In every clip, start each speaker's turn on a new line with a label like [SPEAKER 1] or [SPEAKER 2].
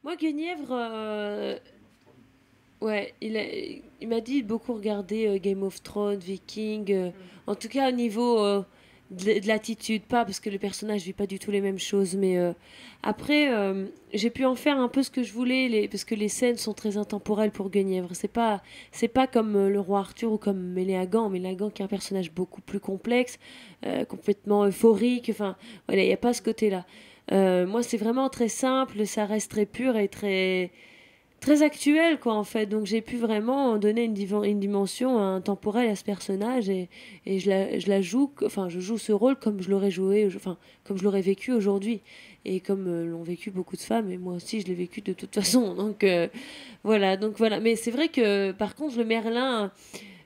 [SPEAKER 1] Moi, Guenièvre, ouais, il m'a dit de beaucoup regarder Game of Thrones, Viking, en tout cas au niveau de l'attitude, pas parce que le personnage vit pas du tout les mêmes choses, mais après, j'ai pu en faire un peu ce que je voulais, parce que les scènes sont très intemporelles pour Guenièvre. C'est pas comme le roi Arthur ou comme Méléagant. Méléagant qui est un personnage beaucoup plus complexe, complètement euphorique, enfin, voilà, il n'y a pas ce côté-là. Moi, c'est vraiment très simple, ça reste très pur et très actuel quoi en fait, donc j'ai pu vraiment donner une dimension temporelle à ce personnage et je la joue, enfin je joue ce rôle comme je l'aurais joué, enfin comme je l'aurais vécu aujourd'hui et comme l'ont vécu beaucoup de femmes et moi aussi je l'ai vécu de toute façon donc voilà, mais c'est vrai que par contre le Merlin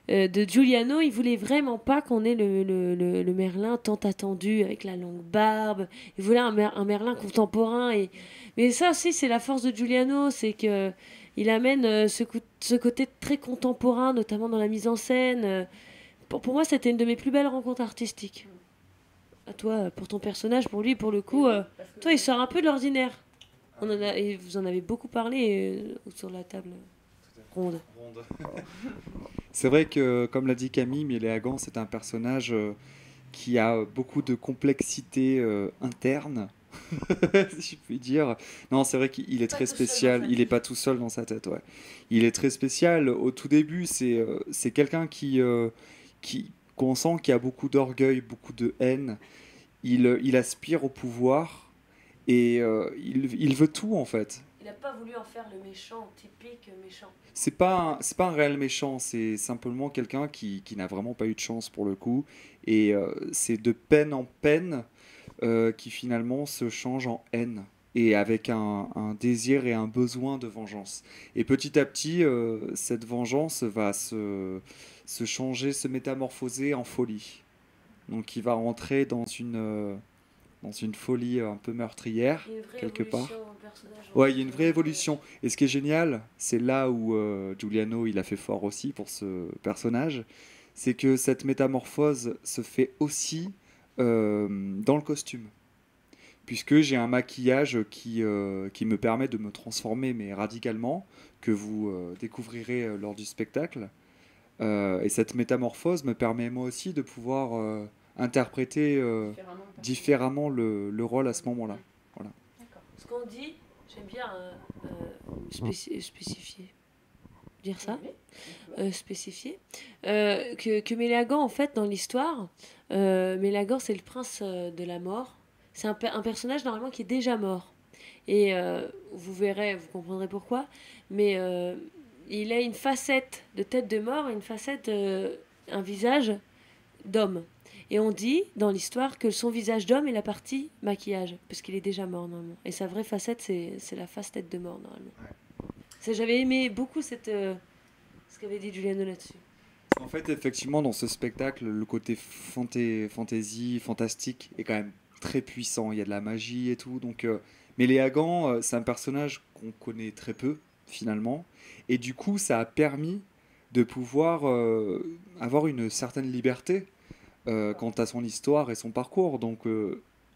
[SPEAKER 1] de Giuliano, il voulait vraiment pas qu'on ait le Merlin tant attendu avec la longue barbe. Il voulait un Merlin contemporain. Mais ça aussi, c'est la force de Giuliano, c'est que il amène ce côté très contemporain, notamment dans la mise en scène. Pour moi, c'était une de mes plus belles rencontres artistiques. À toi, pour ton personnage, pour lui, pour le coup, toi, il sort un peu de l'ordinaire. Et vous en avez beaucoup parlé sur la table ronde.
[SPEAKER 2] C'est vrai que, comme l'a dit Camille, Méléagant, c'est un personnage qui a beaucoup de complexité interne, si je puis dire. Non, c'est vrai qu'il est très spécial. Il n'est pas tout seul dans sa tête, ouais. Il est très spécial. Au tout début, c'est quelqu'un qu'on sent qui a beaucoup d'orgueil, beaucoup de haine. Il aspire au pouvoir et il veut tout, en fait.
[SPEAKER 1] Il n'a pas voulu en faire le méchant, typique méchant.
[SPEAKER 2] C'est pas un réel méchant, c'est simplement quelqu'un qui n'a vraiment pas eu de chance pour le coup. Et c'est de peine en peine qui finalement se change en haine. Et avec un désir et un besoin de vengeance. Et petit à petit, cette vengeance va se changer, se métamorphoser en folie. Donc il va rentrer dans une folie un peu meurtrière,
[SPEAKER 1] Il y a une vraie
[SPEAKER 2] quelque part.
[SPEAKER 1] évolution au personnage.
[SPEAKER 2] Ouais, il y a une vraie évolution. Et ce qui est génial, c'est là où Giuliano il a fait fort aussi pour ce personnage, c'est que cette métamorphose se fait aussi dans le costume. Puisque j'ai un maquillage qui me permet de me transformer, mais radicalement, que vous découvrirez lors du spectacle. Et cette métamorphose me permet moi aussi de pouvoir interpréter différemment le rôle à ce moment-là. Voilà.
[SPEAKER 1] D'accord. Ce qu'on dit, j'aime bien spécifier. Dire ça, spécifier, que Mélagan, en fait, dans l'histoire, Mélagan, c'est le prince de la mort. C'est un personnage, normalement, qui est déjà mort. Et vous verrez, vous comprendrez pourquoi. Mais il a une facette de tête de mort et une facette, un visage d'homme. Et on dit dans l'histoire que son visage d'homme est la partie maquillage, parce qu'il est déjà mort normalement. Et sa vraie facette, c'est la face tête de mort normalement. J'avais aimé beaucoup ce qu'avait dit Giuliano là-dessus.
[SPEAKER 2] En fait, effectivement, dans ce spectacle, le côté fantasy, fantastique est quand même très puissant. Il y a de la magie et tout. Donc, mais les Hagans, c'est un personnage qu'on connaît très peu, finalement. Et du coup, ça a permis de pouvoir avoir une certaine liberté quant à son histoire et son parcours. Donc,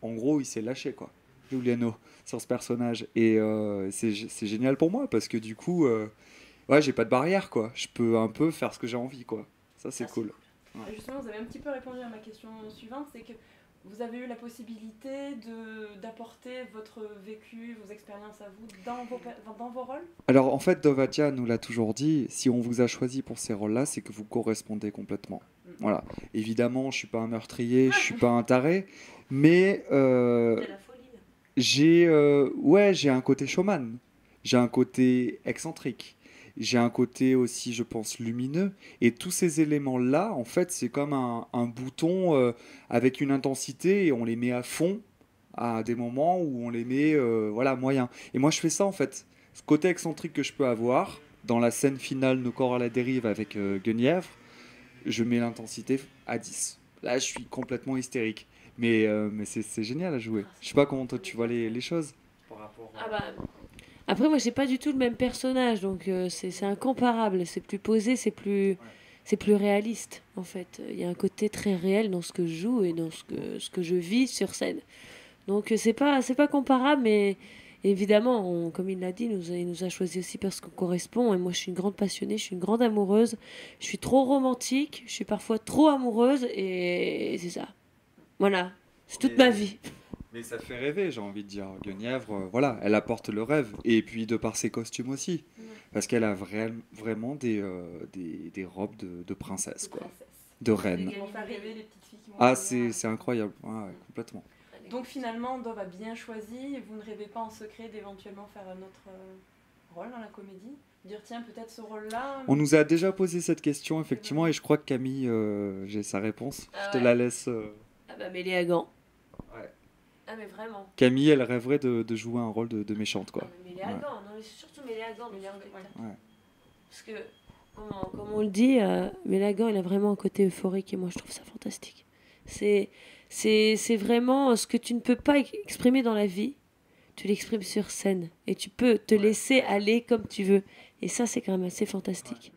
[SPEAKER 2] en gros, il s'est lâché, quoi, Giuliano, sur ce personnage. Et c'est génial pour moi, parce que du coup, ouais, j'ai pas de barrière, quoi. Je peux un peu faire ce que j'ai envie, quoi. Ça, c'est cool. Ouais.
[SPEAKER 3] Justement, vous avez un petit peu répondu à ma question suivante, c'est que vous avez eu la possibilité d'apporter votre vécu, vos expériences à vous dans vos rôles.
[SPEAKER 2] Alors, en fait, Dovatia nous l'a toujours dit, si on vous a choisi pour ces rôles-là, c'est que vous correspondez complètement. Voilà. Évidemment, je suis pas un meurtrier, je suis pas un taré, mais j'ai un côté showman, j'ai un côté excentrique, j'ai un côté aussi, je pense, lumineux. Et tous ces éléments-là, en fait, c'est comme un bouton avec une intensité et on les met à fond à des moments où on les met, voilà, moyen. Et moi, je fais ça, en fait. Ce côté excentrique que je peux avoir dans la scène finale Nos corps à la dérive avec Guenièvre, je mets l'intensité à 10. Là, je suis complètement hystérique. Mais c'est génial à jouer. Je sais pas comment toi tu vois les choses.
[SPEAKER 1] Ah bah, après, moi, j'ai pas du tout le même personnage, donc c'est incomparable. C'est plus posé, c'est plus réaliste, en fait. Il y a un côté très réel dans ce que je joue et dans ce que je vis sur scène. Donc, c'est pas comparable, mais évidemment, comme il l'a dit, il nous a choisi aussi parce qu'on correspond. Et moi, je suis une grande passionnée, je suis une grande amoureuse. Je suis trop romantique, je suis parfois trop amoureuse et c'est ça. Voilà, c'est toute ma vie.
[SPEAKER 2] Mais ça fait rêver, j'ai envie de dire. Guenièvre, voilà, elle apporte le rêve. Et puis de par ses costumes aussi. Parce qu'elle a vraiment des robes de princesse, quoi. De reine.
[SPEAKER 3] Ils vont faire rêver les petites filles qui vont
[SPEAKER 2] Ah,
[SPEAKER 3] venir.
[SPEAKER 2] c'est incroyable. Ouais, complètement.
[SPEAKER 3] Donc finalement, Dove a bien choisi. Vous ne rêvez pas en secret d'éventuellement faire un autre rôle dans la comédie? Dire tiens, peut-être ce rôle-là.
[SPEAKER 2] On nous a déjà posé cette question, effectivement, et je crois que Camille, j'ai sa réponse.
[SPEAKER 1] Ah
[SPEAKER 2] Je te
[SPEAKER 1] ouais.
[SPEAKER 2] la laisse.
[SPEAKER 1] Ah bah Mélie Hagan.
[SPEAKER 2] Ouais.
[SPEAKER 1] Ah mais vraiment.
[SPEAKER 2] Camille, elle rêverait de jouer un rôle de méchante, quoi.
[SPEAKER 1] Ah, mais Mélie Hagan, non mais surtout Mélie Hagan.
[SPEAKER 3] Mélie Hagan,
[SPEAKER 1] Ouais.
[SPEAKER 2] Ouais.
[SPEAKER 1] Parce que, comme on le dit, Mélie Hagan, il a vraiment un côté euphorique et moi je trouve ça fantastique. C'est vraiment ce que tu ne peux pas exprimer dans la vie, tu l'exprimes sur scène et tu peux te laisser aller comme tu veux. Et ça, c'est quand même assez fantastique.